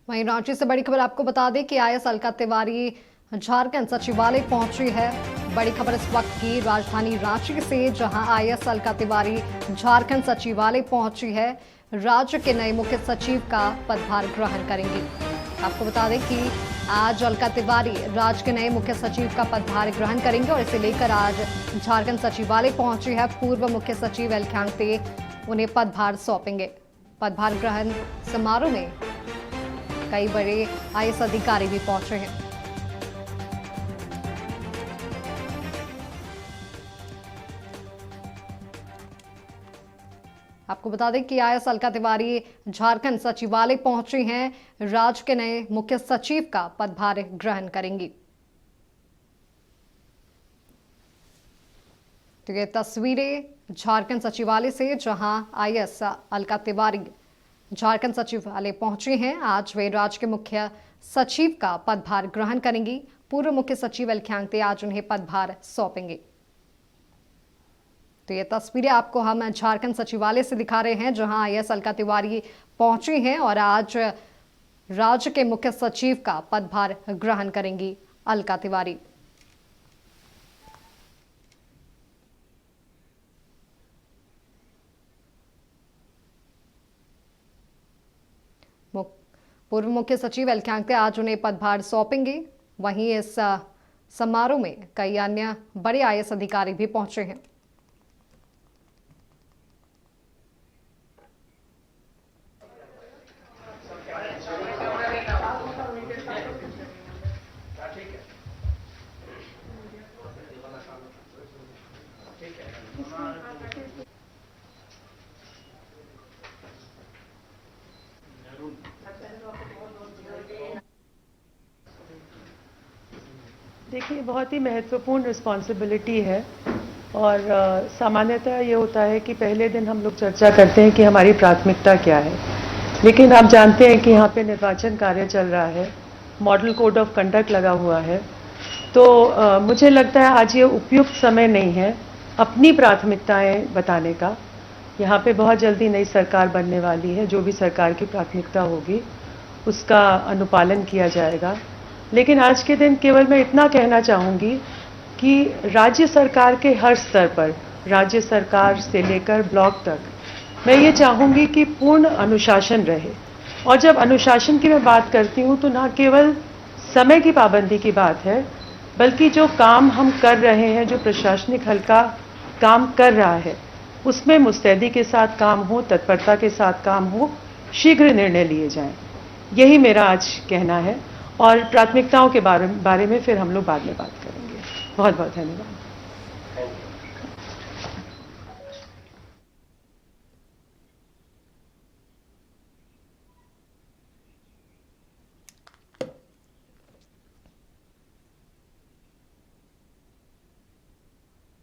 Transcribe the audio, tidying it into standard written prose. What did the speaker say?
वहीं रांची से बड़ी खबर आपको बता दें कि आईएएस अलका तिवारी झारखंड सचिवालय पहुंची है। बड़ी खबर इस वक्त की राजधानी रांची से, जहां आईएएस अलका तिवारी झारखंड सचिवालय पहुंची है। राज्य के नए मुख्य सचिव का पदभार ग्रहण करेंगी। आपको बता दें कि आज अलका तिवारी राज्य के नए मुख्य सचिव का पदभार ग्रहण करेंगे और इसे लेकर आज झारखंड सचिवालय पहुंची है। पूर्व मुख्य सचिव एल ख्यांगते उन्हें पदभार सौंपेंगे। पदभार ग्रहण समारोह में कई बड़े आईएएस अधिकारी भी पहुंचे हैं। आपको बता दें कि आईएएस अलका तिवारी झारखंड सचिवालय पहुंची हैं। राज्य के नए मुख्य सचिव का पदभार ग्रहण करेंगी। तो ये तस्वीरें झारखंड सचिवालय से, जहां आईएएस अलका तिवारी झारखंड सचिवालय पहुंची हैं। आज वे राज्य के मुख्य सचिव का पदभार ग्रहण करेंगी। पूर्व मुख्य सचिव एल ख्यांगते आज उन्हें पदभार सौंपेंगे। तो ये तस्वीरें आपको हम झारखंड सचिवालय से दिखा रहे हैं, जहां आईएएस अलका तिवारी पहुंची हैं और आज राज्य के मुख्य सचिव का पदभार ग्रहण करेंगी अलका तिवारी। पूर्व मुख्य सचिव एल ख्यांगते आज उन्हें पदभार सौंपेंगे। वहीं इस समारोह में कई अन्य बड़े आईएएस अधिकारी भी पहुंचे हैं। देखिए, बहुत ही महत्वपूर्ण रिस्पॉन्सिबिलिटी है और सामान्यतः ये होता है कि पहले दिन हम लोग चर्चा करते हैं कि हमारी प्राथमिकता क्या है, लेकिन आप जानते हैं कि यहाँ पे निर्वाचन कार्य चल रहा है, मॉडल कोड ऑफ कंडक्ट लगा हुआ है। तो मुझे लगता है आज ये उपयुक्त समय नहीं है अपनी प्राथमिकताएं बताने का। यहाँ पे बहुत जल्दी नई सरकार बनने वाली है, जो भी सरकार की प्राथमिकता होगी उसका अनुपालन किया जाएगा। लेकिन आज के दिन केवल मैं इतना कहना चाहूँगी कि राज्य सरकार के हर स्तर पर, राज्य सरकार से लेकर ब्लॉक तक, मैं ये चाहूँगी कि पूर्ण अनुशासन रहे। और जब अनुशासन की मैं बात करती हूँ तो ना केवल समय की पाबंदी की बात है, बल्कि जो काम हम कर रहे हैं, जो प्रशासनिक हल्का काम कर रहा है, उसमें मुस्तैदी के साथ काम हो, तत्परता के साथ काम हो, शीघ्र निर्णय लिए जाएं। यही मेरा आज कहना है और प्राथमिकताओं के बारे में फिर हम लोग बाद में बात करेंगे। बहुत बहुत धन्यवाद।